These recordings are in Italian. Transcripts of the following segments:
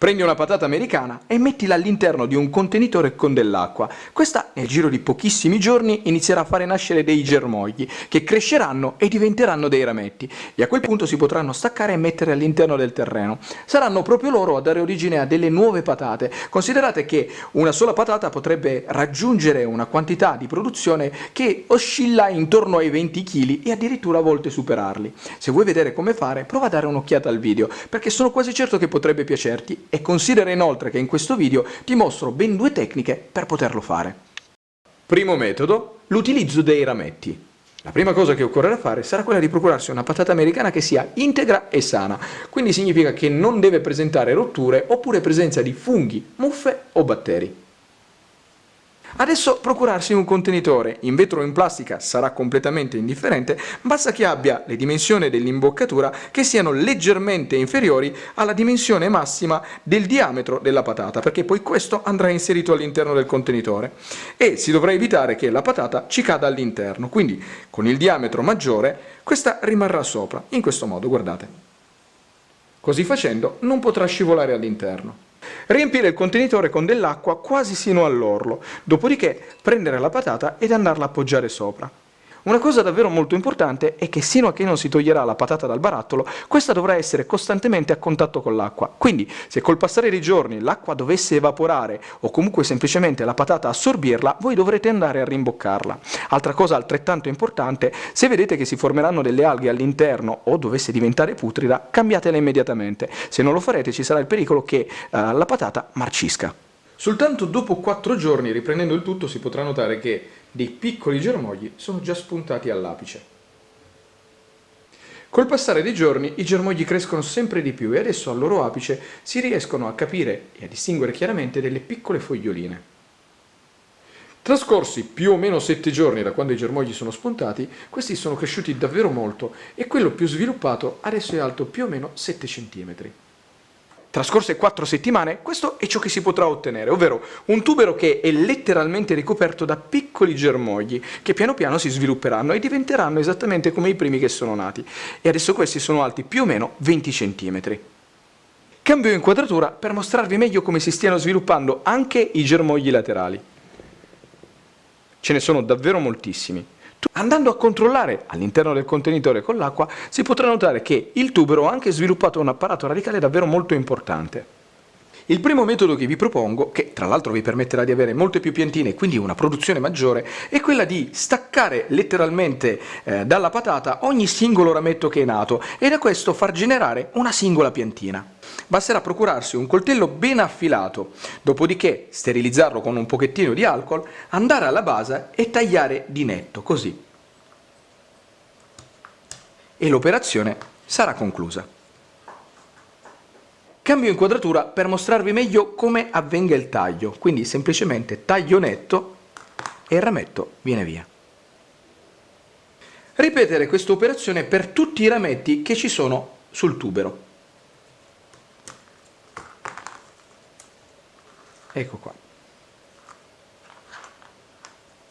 Prendi una patata americana e mettila all'interno di un contenitore con dell'acqua. Questa nel giro di pochissimi giorni inizierà a fare nascere dei germogli che cresceranno e diventeranno dei rametti e a quel punto si potranno staccare e mettere all'interno del terreno. Saranno proprio loro a dare origine a delle nuove patate. Considerate che una sola patata potrebbe raggiungere una quantità di produzione che oscilla intorno ai 20 kg e addirittura a volte superarli. Se vuoi vedere come fare, prova a dare un'occhiata al video perché sono quasi certo che potrebbe piacerti. E considera inoltre che in questo video ti mostro ben 2 tecniche per poterlo fare. Primo metodo, l'utilizzo dei rametti. La prima cosa che occorrerà fare sarà quella di procurarsi una patata americana che sia integra e sana, quindi significa che non deve presentare rotture oppure presenza di funghi, muffe o batteri. Adesso procurarsi un contenitore in vetro o in plastica sarà completamente indifferente, basta che abbia le dimensioni dell'imboccatura che siano leggermente inferiori alla dimensione massima del diametro della patata, perché poi questo andrà inserito all'interno del contenitore e si dovrà evitare che la patata ci cada all'interno, quindi con il diametro maggiore questa rimarrà sopra, in questo modo, guardate. Così facendo non potrà scivolare all'interno. Riempire il contenitore con dell'acqua quasi sino all'orlo, dopodiché prendere la patata ed andarla a appoggiare sopra. Una cosa davvero molto importante è che sino a che non si toglierà la patata dal barattolo, questa dovrà essere costantemente a contatto con l'acqua. Quindi, se col passare dei giorni l'acqua dovesse evaporare o comunque semplicemente la patata assorbirla, voi dovrete andare a rimboccarla. Altra cosa altrettanto importante, se vedete che si formeranno delle alghe all'interno o dovesse diventare putrida, cambiatela immediatamente. Se non lo farete ci sarà il pericolo che la patata marcisca. Soltanto dopo 4 giorni, riprendendo il tutto, si potrà notare che dei piccoli germogli sono già spuntati all'apice. Col passare dei giorni i germogli crescono sempre di più e adesso al loro apice si riescono a capire e a distinguere chiaramente delle piccole foglioline. Trascorsi più o meno 7 giorni da quando i germogli sono spuntati, questi sono cresciuti davvero molto e quello più sviluppato adesso è alto più o meno 7 cm. Trascorse 4 settimane, questo è ciò che si potrà ottenere, ovvero un tubero che è letteralmente ricoperto da piccoli germogli che piano piano si svilupperanno e diventeranno esattamente come i primi che sono nati. E adesso questi sono alti più o meno 20 cm. Cambio inquadratura per mostrarvi meglio come si stiano sviluppando anche i germogli laterali. Ce ne sono davvero moltissimi. Andando a controllare all'interno del contenitore con l'acqua si potrà notare che il tubero ha anche sviluppato un apparato radicale davvero molto importante. Il primo metodo che vi propongo, che tra l'altro vi permetterà di avere molte più piantine e quindi una produzione maggiore, è quella di staccare letteralmente dalla patata ogni singolo rametto che è nato e da questo far generare una singola piantina. Basterà procurarsi un coltello ben affilato, dopodiché sterilizzarlo con un pochettino di alcol, andare alla base e tagliare di netto, così. E l'operazione sarà conclusa. Cambio inquadratura per mostrarvi meglio come avvenga il taglio, quindi semplicemente taglio netto e il rametto viene via. Ripetere questa operazione per tutti i rametti che ci sono sul tubero. Ecco qua.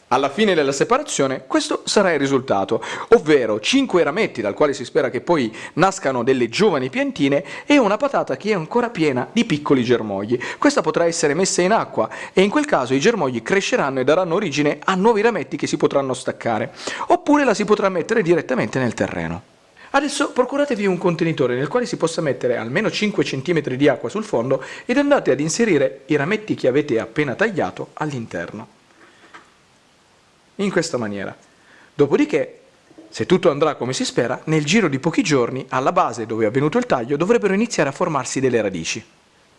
Alla fine della separazione questo sarà il risultato, ovvero 5 rametti dal quale si spera che poi nascano delle giovani piantine e una patata che è ancora piena di piccoli germogli. Questa potrà essere messa in acqua e in quel caso i germogli cresceranno e daranno origine a nuovi rametti che si potranno staccare, oppure la si potrà mettere direttamente nel terreno. Adesso procuratevi un contenitore nel quale si possa mettere almeno 5 cm di acqua sul fondo ed andate ad inserire i rametti che avete appena tagliato all'interno. In questa maniera. Dopodiché, se tutto andrà come si spera, nel giro di pochi giorni, alla base dove è avvenuto il taglio, dovrebbero iniziare a formarsi delle radici.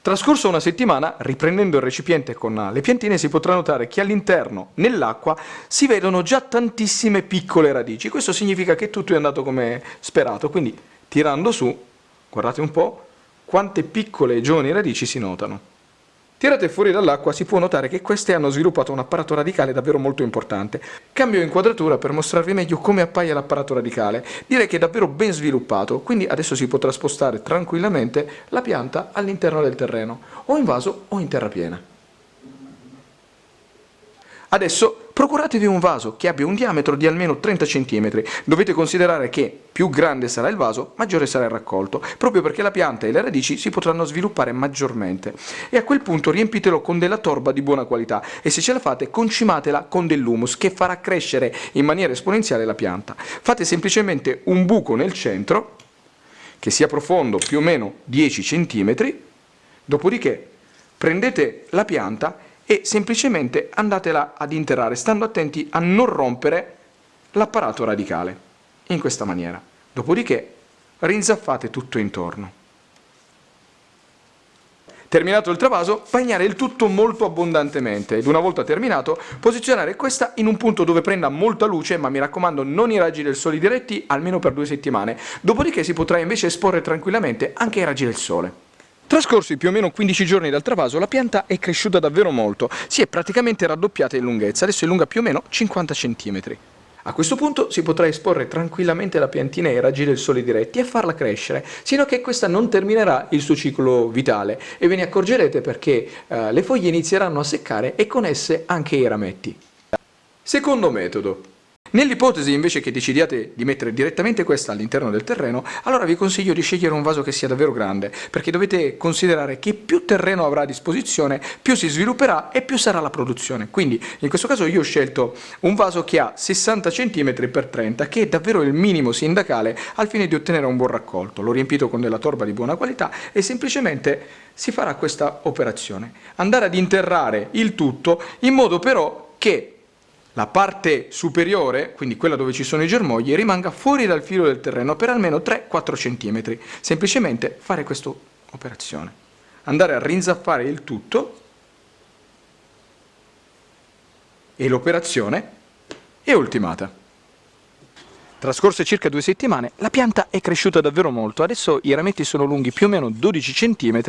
Trascorso una settimana, riprendendo il recipiente con le piantine, si potrà notare che all'interno, nell'acqua, si vedono già tantissime piccole radici. Questo significa che tutto è andato come sperato, quindi tirando su, guardate un po', quante piccole e giovani radici si notano. Tirate fuori dall'acqua si può notare che queste hanno sviluppato un apparato radicale davvero molto importante. Cambio inquadratura per mostrarvi meglio come appaia l'apparato radicale. Direi che è davvero ben sviluppato, quindi adesso si potrà spostare tranquillamente la pianta all'interno del terreno, o in vaso o in terra piena. Adesso procuratevi un vaso che abbia un diametro di almeno 30 cm. Dovete considerare che più grande sarà il vaso, maggiore sarà il raccolto, proprio perché la pianta e le radici si potranno sviluppare maggiormente. E a quel punto riempitelo con della torba di buona qualità e se ce la fate concimatela con dell'humus che farà crescere in maniera esponenziale la pianta. Fate semplicemente un buco nel centro che sia profondo più o meno 10 cm, dopodiché prendete la pianta e semplicemente andatela ad interrare, stando attenti a non rompere l'apparato radicale, in questa maniera. Dopodiché rinzaffate tutto intorno. Terminato il travaso, bagnare il tutto molto abbondantemente ed una volta terminato posizionare questa in un punto dove prenda molta luce, ma mi raccomando non i raggi del sole diretti almeno per 2 settimane, dopodiché si potrà invece esporre tranquillamente anche ai raggi del sole. Trascorsi più o meno 15 giorni dal travaso, la pianta è cresciuta davvero molto, si è praticamente raddoppiata in lunghezza, adesso è lunga più o meno 50 cm. A questo punto si potrà esporre tranquillamente la piantina ai raggi del sole diretti e farla crescere, sino a che questa non terminerà il suo ciclo vitale e ve ne accorgerete perché le foglie inizieranno a seccare e con esse anche i rametti. Secondo metodo. Nell'ipotesi invece che decidiate di mettere direttamente questa all'interno del terreno, allora vi consiglio di scegliere un vaso che sia davvero grande, perché dovete considerare che più terreno avrà a disposizione, più si svilupperà e più sarà la produzione. Quindi in questo caso io ho scelto un vaso che ha 60 cm x 30, che è davvero il minimo sindacale al fine di ottenere un buon raccolto. L'ho riempito con della torba di buona qualità e semplicemente si farà questa operazione. Andare ad interrare il tutto in modo però che la parte superiore, quindi quella dove ci sono i germogli, rimanga fuori dal filo del terreno per almeno 3-4 cm. Semplicemente fare questa operazione. Andare a rinzaffare il tutto e l'operazione è ultimata. Trascorse circa 2 settimane, la pianta è cresciuta davvero molto. Adesso i rametti sono lunghi più o meno 12 cm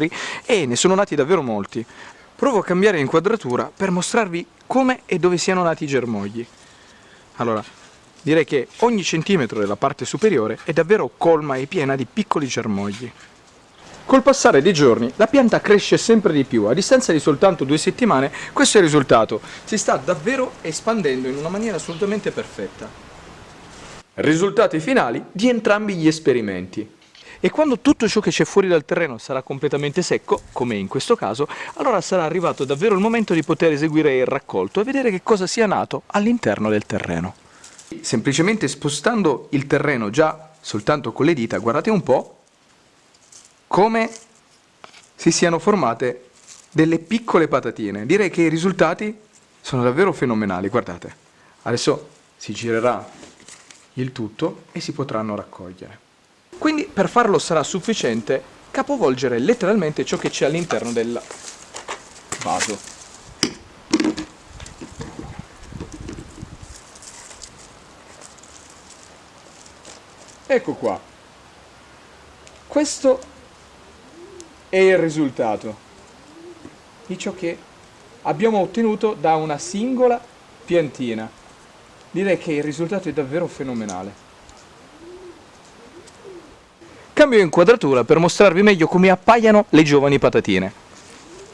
e ne sono nati davvero molti. Provo a cambiare inquadratura per mostrarvi come e dove siano nati i germogli. Allora, direi che ogni centimetro della parte superiore è davvero colma e piena di piccoli germogli. Col passare dei giorni la pianta cresce sempre di più, a distanza di soltanto 2 settimane questo è il risultato, si sta davvero espandendo in una maniera assolutamente perfetta. Risultati finali di entrambi gli esperimenti. E quando tutto ciò che c'è fuori dal terreno sarà completamente secco, come in questo caso, allora sarà arrivato davvero il momento di poter eseguire il raccolto e vedere che cosa sia nato all'interno del terreno. Semplicemente spostando il terreno già soltanto con le dita, guardate un po' come si siano formate delle piccole patatine. Direi che i risultati sono davvero fenomenali, guardate. Adesso si girerà il tutto e si potranno raccogliere. Quindi per farlo sarà sufficiente capovolgere letteralmente ciò che c'è all'interno del vaso. Ecco qua. Questo è il risultato di ciò che abbiamo ottenuto da una singola piantina. Direi che il risultato è davvero fenomenale. Cambio inquadratura per mostrarvi meglio come appaiano le giovani patatine.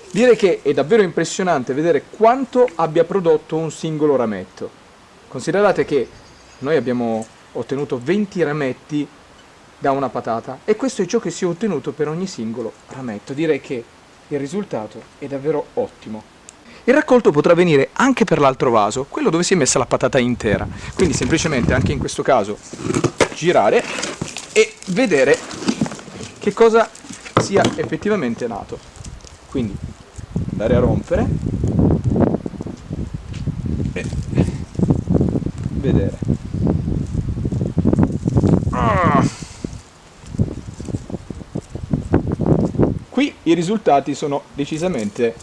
Direi che è davvero impressionante vedere quanto abbia prodotto un singolo rametto. Considerate che noi abbiamo ottenuto 20 rametti da una patata e questo è ciò che si è ottenuto per ogni singolo rametto. Direi che il risultato è davvero ottimo. Il raccolto potrà avvenire anche per l'altro vaso, quello dove si è messa la patata intera. Quindi semplicemente anche in questo caso girare e vedere che cosa sia effettivamente nato. Quindi andare a rompere e vedere. Qui i risultati sono decisamente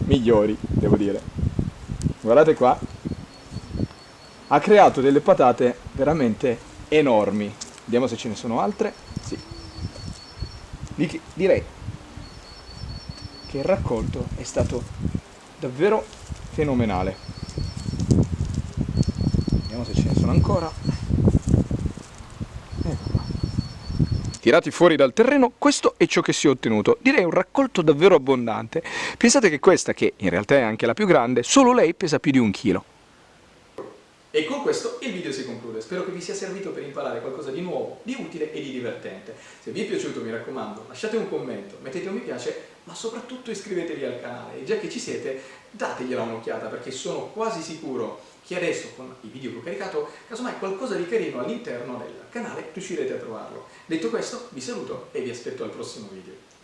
migliori, devo dire. Guardate qua, ha creato delle patate veramente enormi. Vediamo se ce ne sono altre. Sì. Direi che il raccolto è stato davvero fenomenale. Vediamo se ce ne sono ancora. Ecco qua. Tirati fuori dal terreno, questo è ciò che si è ottenuto. Direi un raccolto davvero abbondante. Pensate che questa, che in realtà è anche la più grande, solo lei pesa più di 1 chilo. E con questo il video si conclude, spero che vi sia servito per imparare qualcosa di nuovo, di utile e di divertente. Se vi è piaciuto, mi raccomando, lasciate un commento, mettete un mi piace, ma soprattutto iscrivetevi al canale e già che ci siete dategliela un'occhiata, perché sono quasi sicuro che adesso con i video che ho caricato, casomai qualcosa di carino all'interno del canale riuscirete a trovarlo. Detto questo, vi saluto e vi aspetto al prossimo video.